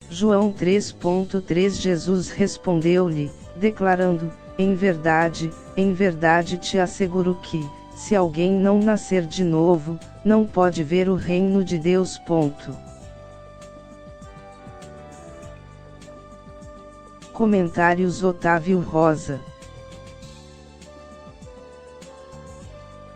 João 3,3 Jesus respondeu-lhe, declarando, em verdade te asseguro que, se alguém não nascer de novo, não pode ver o reino de Deus. Comentários Otávio Rosa.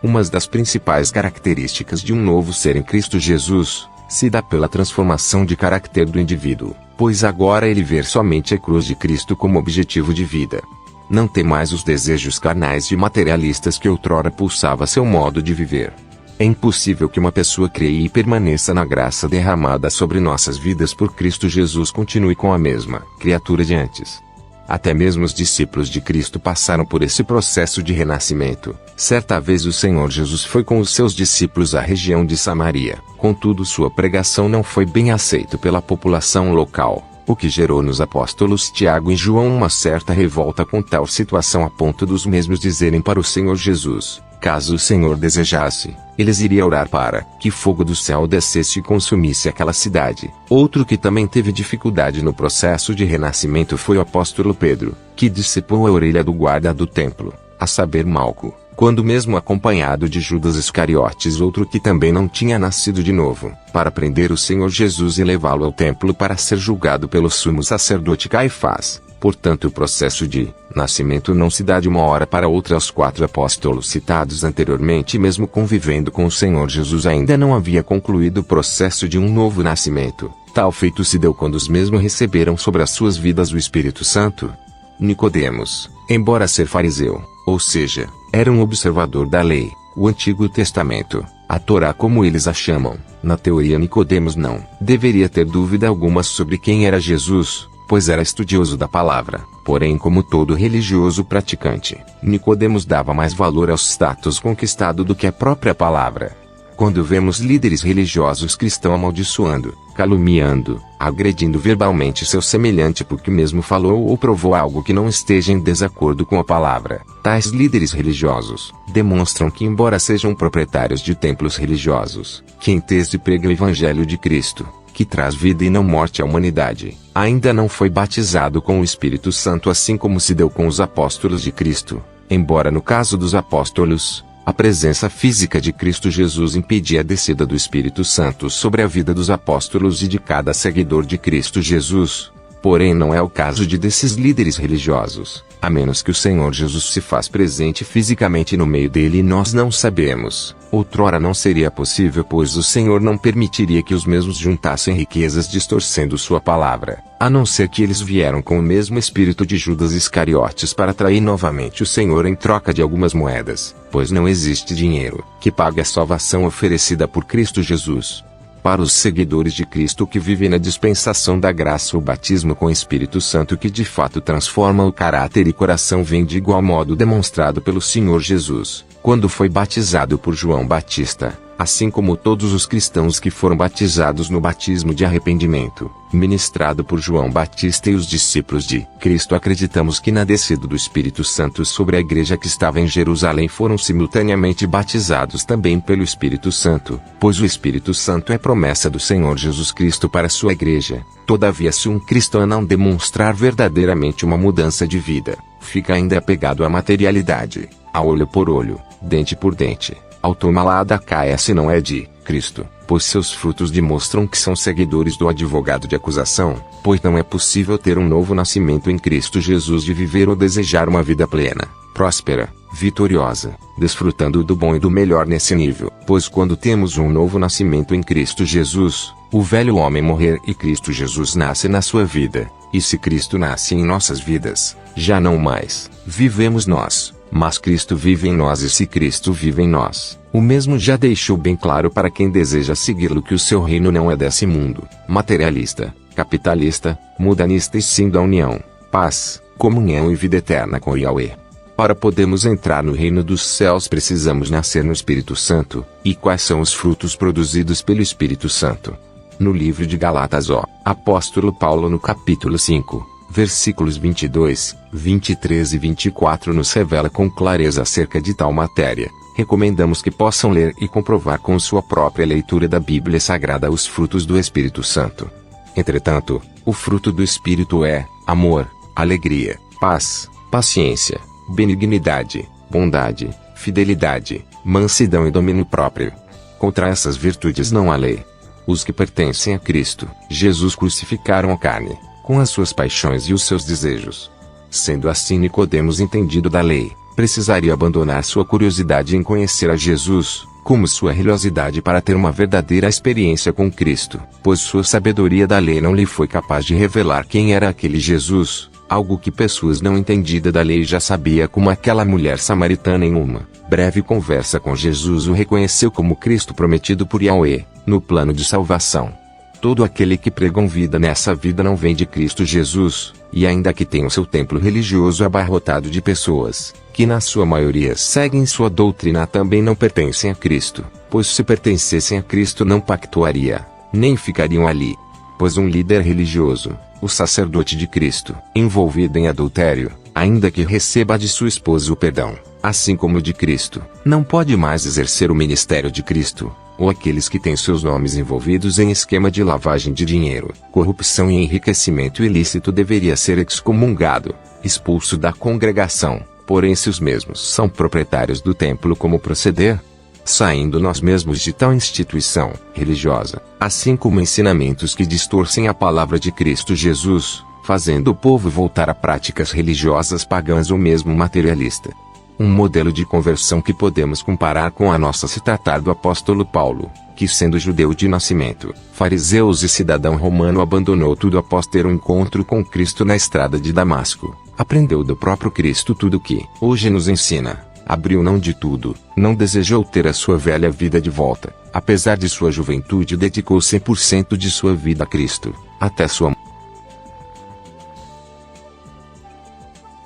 Uma das principais características de um novo ser em Cristo Jesus se dá pela transformação de caráter do indivíduo, pois agora ele vê somente a cruz de Cristo como objetivo de vida. Não tem mais os desejos carnais e materialistas que outrora pulsava seu modo de viver. É impossível que uma pessoa creia e permaneça na graça derramada sobre nossas vidas por Cristo Jesus continue com a mesma criatura de antes. Até mesmo os discípulos de Cristo passaram por esse processo de renascimento. Certa vez o Senhor Jesus foi com os seus discípulos à região de Samaria. Contudo, sua pregação não foi bem aceita pela população local, o que gerou nos apóstolos Tiago e João uma certa revolta com tal situação a ponto dos mesmos dizerem para o Senhor Jesus, caso o Senhor desejasse, eles iriam orar para que fogo do céu descesse e consumisse aquela cidade. Outro que também teve dificuldade no processo de renascimento foi o apóstolo Pedro, que dissipou a orelha do guarda do templo, a saber Malco, quando mesmo acompanhado de Judas Iscariotes, outro que também não tinha nascido de novo, para prender o Senhor Jesus e levá-lo ao templo para ser julgado pelo sumo sacerdote Caifás. Portanto, o processo de nascimento não se dá de uma hora para outra. Aos 4 apóstolos citados anteriormente, mesmo convivendo com o Senhor Jesus, ainda não havia concluído o processo de um novo nascimento. Tal feito se deu quando os mesmos receberam sobre as suas vidas o Espírito Santo. Nicodemos, embora ser fariseu, ou seja, era um observador da lei, o Antigo Testamento, a Torá como eles a chamam, na teoria Nicodemos não deveria ter dúvida alguma sobre quem era Jesus, pois era estudioso da palavra. Porém, como todo religioso praticante, Nicodemos dava mais valor ao status conquistado do que à própria palavra. Quando vemos líderes religiosos cristãos amaldiçoando, caluniando, agredindo verbalmente seu semelhante porque mesmo falou ou provou algo que não esteja em desacordo com a palavra, tais líderes religiosos demonstram que, embora sejam proprietários de templos religiosos, que em texto pregam o Evangelho de Cristo, que traz vida e não morte à humanidade, ainda não foi batizado com o Espírito Santo, assim como se deu com os apóstolos de Cristo, embora no caso dos apóstolos, a presença física de Cristo Jesus impedia a descida do Espírito Santo sobre a vida dos apóstolos e de cada seguidor de Cristo Jesus. Porém, não é o caso desses líderes religiosos, a menos que o Senhor Jesus se faz presente fisicamente no meio dele e nós não sabemos. Outrora não seria possível, pois o Senhor não permitiria que os mesmos juntassem riquezas distorcendo sua palavra, a não ser que eles vieram com o mesmo espírito de Judas Iscariotes para atrair novamente o Senhor em troca de algumas moedas, pois não existe dinheiro que pague a salvação oferecida por Cristo Jesus. Para os seguidores de Cristo que vivem na dispensação da graça, o batismo com o Espírito Santo, que de fato transforma o caráter e coração, vem de igual modo demonstrado pelo Senhor Jesus, quando foi batizado por João Batista, assim como todos os cristãos que foram batizados no batismo de arrependimento, ministrado por João Batista e os discípulos de Cristo. Acreditamos que na descida do Espírito Santo sobre a igreja que estava em Jerusalém foram simultaneamente batizados também pelo Espírito Santo, pois o Espírito Santo é promessa do Senhor Jesus Cristo para sua igreja. Todavia, se um cristão não demonstrar verdadeiramente uma mudança de vida, fica ainda apegado à materialidade, a olho por olho, dente por dente, ao toma lá da cá, se não é de Cristo, pois seus frutos demonstram que são seguidores do advogado de acusação, pois não é possível ter um novo nascimento em Cristo Jesus de viver ou desejar uma vida plena, próspera, vitoriosa, desfrutando do bom e do melhor nesse nível, pois quando temos um novo nascimento em Cristo Jesus, o velho homem morrer e Cristo Jesus nasce na sua vida, e se Cristo nasce em nossas vidas, já não mais vivemos nós, mas Cristo vive em nós, e se Cristo vive em nós, o mesmo já deixou bem claro para quem deseja segui-lo que o seu reino não é desse mundo, materialista, capitalista, mudanista, e sim da união, paz, comunhão e vida eterna com Yahweh. Para podermos entrar no reino dos céus precisamos nascer no Espírito Santo. E quais são os frutos produzidos pelo Espírito Santo? No livro de Galatas, o apóstolo Paulo, no capítulo 5, versículos 22, 23 e 24, nos revela com clareza acerca de tal matéria. Recomendamos que possam ler e comprovar com sua própria leitura da Bíblia Sagrada os frutos do Espírito Santo. Entretanto, O fruto do Espírito é amor, alegria, paz, paciência, benignidade, bondade, fidelidade, mansidão e domínio próprio. Contra essas virtudes não há lei. Os que pertencem a Cristo Jesus crucificaram a carne, com as suas paixões e os seus desejos. Sendo assim, Nicodemos, entendido da lei, precisaria abandonar sua curiosidade em conhecer a Jesus, como sua religiosidade, para ter uma verdadeira experiência com Cristo, pois sua sabedoria da lei não lhe foi capaz de revelar quem era aquele Jesus, algo que pessoas não entendidas da lei já sabia, como aquela mulher samaritana em uma breve conversa com Jesus o reconheceu como Cristo prometido por Yahweh, no plano de salvação. Todo aquele que pregam vida nessa vida não vem de Cristo Jesus, e ainda que tenha o seu templo religioso abarrotado de pessoas, que na sua maioria seguem sua doutrina, também não pertencem a Cristo, pois se pertencessem a Cristo não pactuaria, nem ficariam ali. Pois um líder religioso, o sacerdote de Cristo, envolvido em adultério, ainda que receba de sua esposa o perdão, assim como de Cristo, não pode mais exercer o ministério de Cristo. Ou aqueles que têm seus nomes envolvidos em esquema de lavagem de dinheiro, corrupção e enriquecimento ilícito deveria ser excomungado, expulso da congregação. Porém, se os mesmos são proprietários do templo, como proceder? Saindo nós mesmos de tal instituição religiosa, assim como ensinamentos que distorcem a palavra de Cristo Jesus, fazendo o povo voltar a práticas religiosas pagãs ou mesmo materialista. Um modelo de conversão que podemos comparar com a nossa se tratar do apóstolo Paulo, que, sendo judeu de nascimento, fariseu e cidadão romano, abandonou tudo após ter um encontro com Cristo na estrada de Damasco. Aprendeu do próprio Cristo tudo o que hoje nos ensina. Abriu mão de tudo, não desejou ter a sua velha vida de volta. Apesar de sua juventude, dedicou 100% de sua vida a Cristo, até sua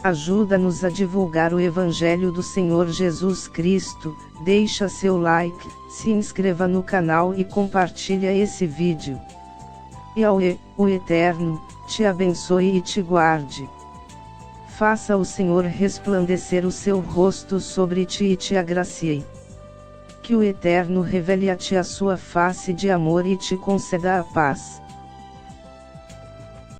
Ajuda-nos a divulgar o Evangelho do Senhor Jesus Cristo, deixa seu like, se inscreva no canal e compartilha esse vídeo. Yahweh, o Eterno, te abençoe e te guarde. Faça o Senhor resplandecer o seu rosto sobre ti e te agracie. Que o Eterno revele a ti a sua face de amor e te conceda a paz.